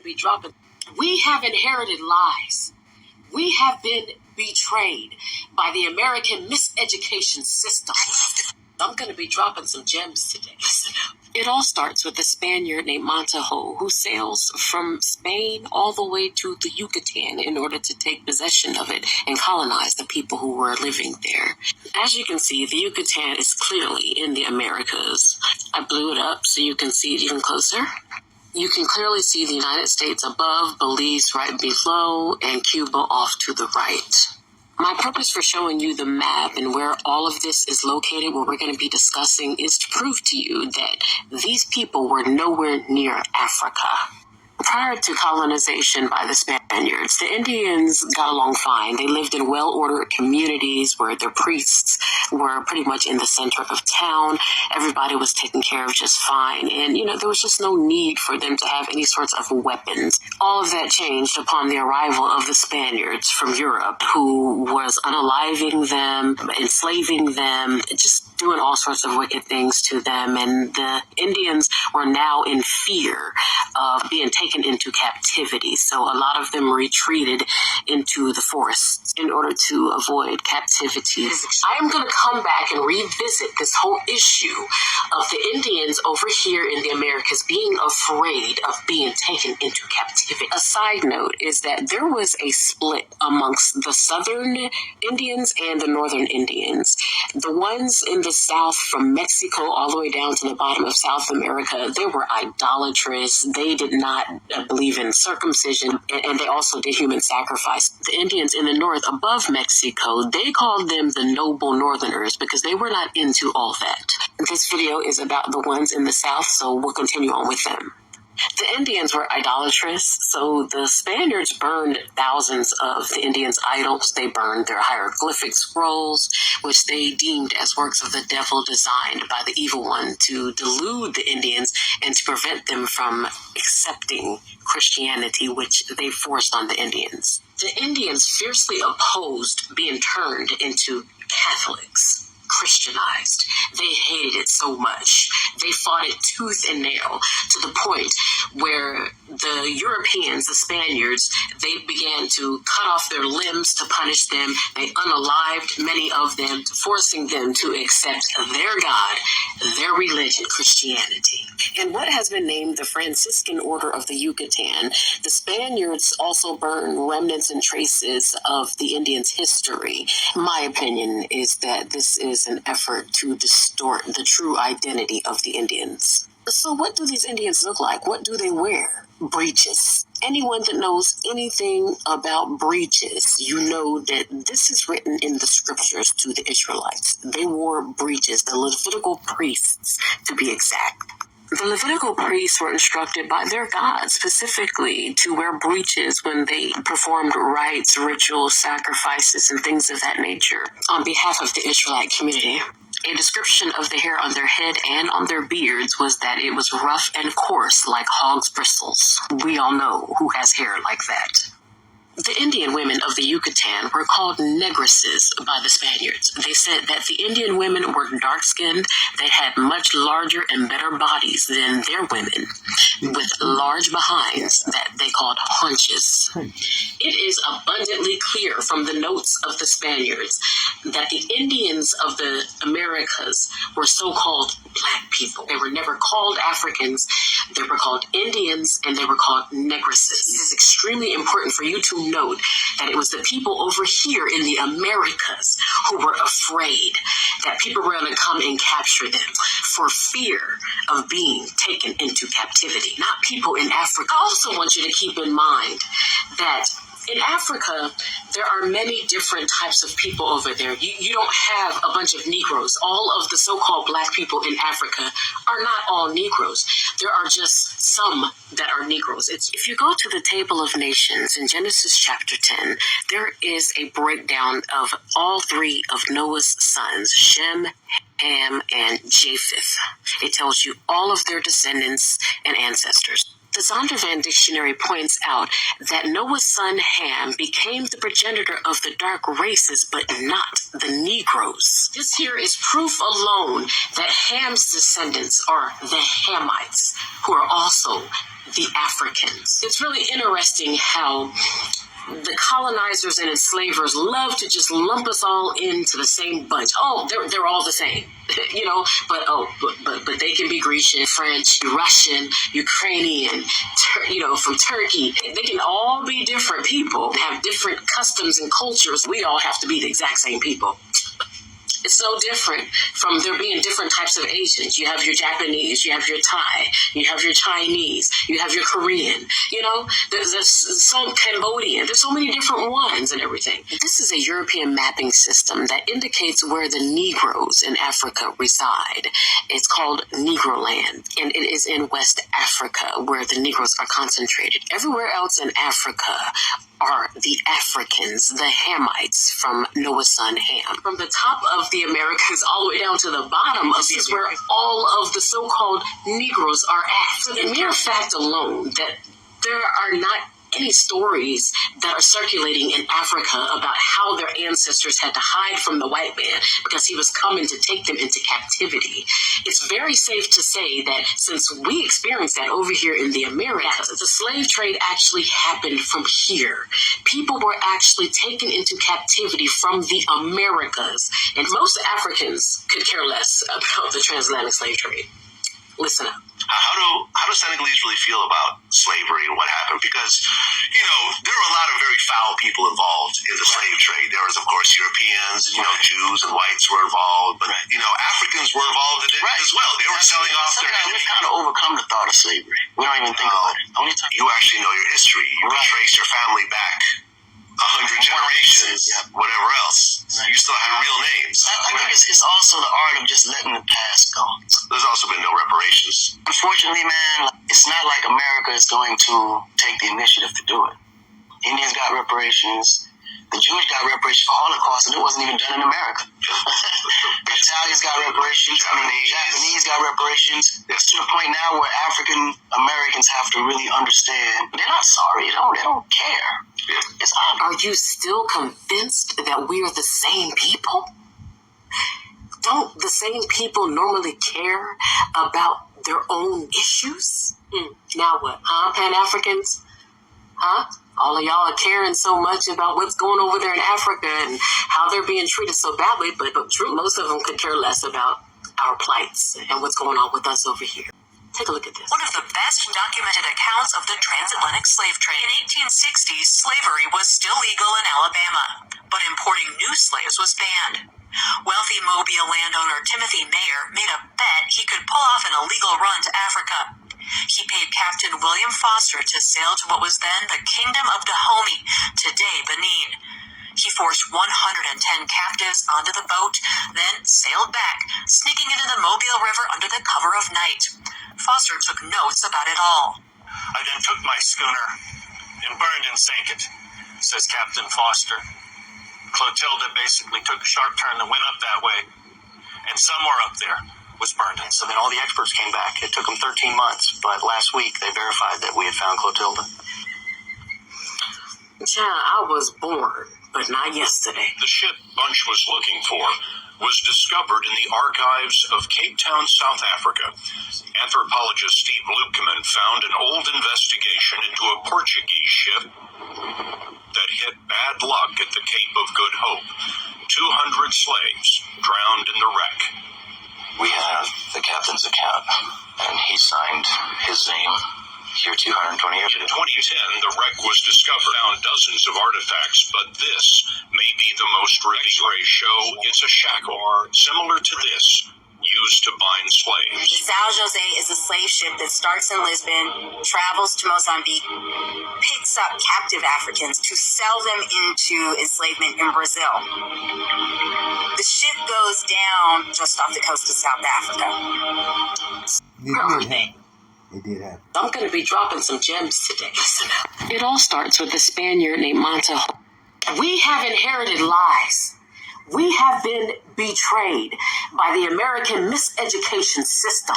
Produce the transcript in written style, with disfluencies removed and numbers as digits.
be dropping. We have inherited lies. We have been betrayed by the American miseducation system. I'm going to be dropping some gems today. Listen up. It all starts with a Spaniard named Montejo who sails from Spain all the way to the Yucatan in order to take possession of it and colonize the people who were living there. As you can see, the Yucatan is clearly in the Americas. I blew it up so you can see it even closer. You can clearly see the United States above, Belize right below, and Cuba off to the right. My purpose for showing you the map and where all of this is located, what we're going to be discussing, is to prove to you that these people were nowhere near Africa. Prior to colonization by the Spaniards, the Indians got along fine. They lived in well-ordered communities where their priests were pretty much in the center of town. Everybody was taken care of just fine. And, there was just no need for them to have any sorts of weapons. All of that changed upon the arrival of the Spaniards from Europe, who was unaliving them, enslaving them, just doing all sorts of wicked things to them. And the Indians were now in fear of being taken into captivity. So a lot of them retreated into the forests in order to avoid captivity. I am going to come back and revisit this whole issue of the Indians over here in the Americas being afraid of being taken into captivity. A side note is that there was a split amongst the southern Indians and the northern Indians. The ones in the south from Mexico all the way down to the bottom of South America, they were idolatrous. They did not believe in circumcision, and they also did human sacrifice. The Indians in the north above Mexico, they called them the noble northerners because they were not into all that. This video is about the ones in the south, so we'll continue on with them. The Indians were idolatrous, so the Spaniards burned thousands of the Indians' idols. They burned their hieroglyphic scrolls, which they deemed as works of the devil designed by the evil one to delude the Indians and to prevent them from accepting Christianity, which they forced on the Indians. The Indians fiercely opposed being turned into Catholics. Christianized. They hated it so much. They fought it tooth and nail to the point where the Europeans, the Spaniards, they began to cut off their limbs to punish them. They unalived many of them, forcing them to accept their God, their religion, Christianity. In what has been named the Franciscan Order of the Yucatan, the Spaniards also burned remnants and traces of the Indians' history. My opinion is that this is an effort to distort the true identity of the Indians. So what do these Indians look like? What do they wear? Breeches. Anyone that knows anything about breeches, you know that this is written in the scriptures to the Israelites. They wore breeches, the Levitical priests to be exact. The Levitical priests were instructed by their gods specifically to wear breeches when they performed rites, rituals, sacrifices, and things of that nature on behalf of the Israelite community. A description of the hair on their head and on their beards was that it was rough and coarse like hog's bristles. We all know who has hair like that. The Indian women of the Yucatan were called negresses by the Spaniards. They said that the Indian women were dark-skinned, they had much larger and better bodies than their women, with large behinds that they called haunches. It is abundantly clear from the notes of the Spaniards that the Indians of the Americas were so-called black people. They were never called Africans, they were called Indians, and they were called negresses. It is extremely important for you to note that it was the people over here in the Americas who were afraid that people were going to come and capture them for fear of being taken into captivity, not people in Africa. I also want you to keep in mind that in Africa, there are many different types of people over there. You don't have a bunch of Negroes. All of the so-called black people in Africa are not all Negroes. There are just some that are Negroes. If you go to the Table of Nations in Genesis chapter 10, there is a breakdown of all three of Noah's sons, Shem, Ham, and Japheth. It tells you all of their descendants and ancestors. The Zondervan Dictionary points out that Noah's son Ham became the progenitor of the dark races, but not the Negroes. This here is proof alone that Ham's descendants are the Hamites, who are also the Africans. It's really interesting how the colonizers and enslavers love to just lump us all into the same bunch. Oh, they're all the same, but they can be Grecian, French, Russian, Ukrainian, from Turkey. They can all be different people, have different customs and cultures. We all have to be the exact same people. It's so different from there being different types of Asians. You have your Japanese, you have your Thai, you have your Chinese, you have your Korean, there's so Cambodian, there's so many different ones and everything. This is a European mapping system that indicates where the Negroes in Africa reside. It's called Negroland, and it is in West Africa where the Negroes are concentrated. Everywhere else in Africa are the Africans, the Hamites from Noah's son Ham. From the top of the Americas all the way down to the bottom, this is where all of the so-called Negroes are at. So the mere fact alone that there are not any stories that are circulating in Africa about how their ancestors had to hide from the white man because he was coming to take them into captivity. It's very safe to say that since we experienced that over here in the Americas, the slave trade actually happened from here. People were actually taken into captivity from the Americas, and most Africans could care less about the transatlantic slave trade. Listen up. How do Senegalese really feel about slavery and what happened? Because, there were a lot of very foul people involved in the slave trade. There was, of course, Europeans, Jews and whites were involved. But, Africans were involved in it as well. They were selling off their enemies. We've kind of overcome the thought of slavery. We don't even think about it. Only time you actually know your history. You can trace your family back 100 generations, whatever else. You still have real names. I think it's also the art of just letting the past go. There's also been no reparations. Unfortunately, man, it's not like America is going to take the initiative to do it. Indians got reparations. The Jews got reparations for Holocaust, and it wasn't even done in America. Italians got reparations. Japanese got reparations. It's to the point now where African Americans have to really understand they're not sorry. They don't care. It's obvious. Are you still convinced that we are the same people? Don't the same people normally care about their own issues? Now what? Pan-Africans? All of y'all are caring so much about what's going over there in Africa and how they're being treated so badly, but true, most of them could care less about our plights and what's going on with us over here. Take a look at this. One of the best documented accounts of the transatlantic slave trade. In 1860s, slavery was still legal in Alabama, but importing new slaves was banned. Wealthy Mobile landowner Timothy Mayer made a bet he could pull off an illegal run to Africa. He paid Captain William Foster to sail to what was then the Kingdom of Dahomey, today Benin. He forced 110 captives onto the boat, then sailed back, sneaking into the Mobile River under the cover of night. Foster took notes about it all. I then took my schooner and burned and sank it, says Captain Foster. Clotilda basically took a sharp turn and went up that way, and somewhere up there was burned. So then all the experts came back. It took them 13 months, but last week they verified that we had found Clotilda. Child, I was born, but not yesterday. The ship Bunch was looking for was discovered in the archives of Cape Town, South Africa. Anthropologist Steve Lukeman found an old investigation into a Portuguese ship that hit bad luck at the Cape of Good Hope. 200 slaves drowned in the wreck. We have the captain's account, and he signed his name here 220 years ago. In 2010, the wreck was discovered, found dozens of artifacts, but this may be the most revealing. Show it's a shackle similar to this, used to bind slaves. The São José is a slave ship that starts in Lisbon, travels to Mozambique, picks up captive Africans to sell them into enslavement in Brazil. The ship goes down just off the coast of South Africa. It did happen. I'm going to be dropping some gems today. Listen up. It all starts with a Spaniard named Montejo. We have inherited lies. We have been betrayed by the American miseducation system.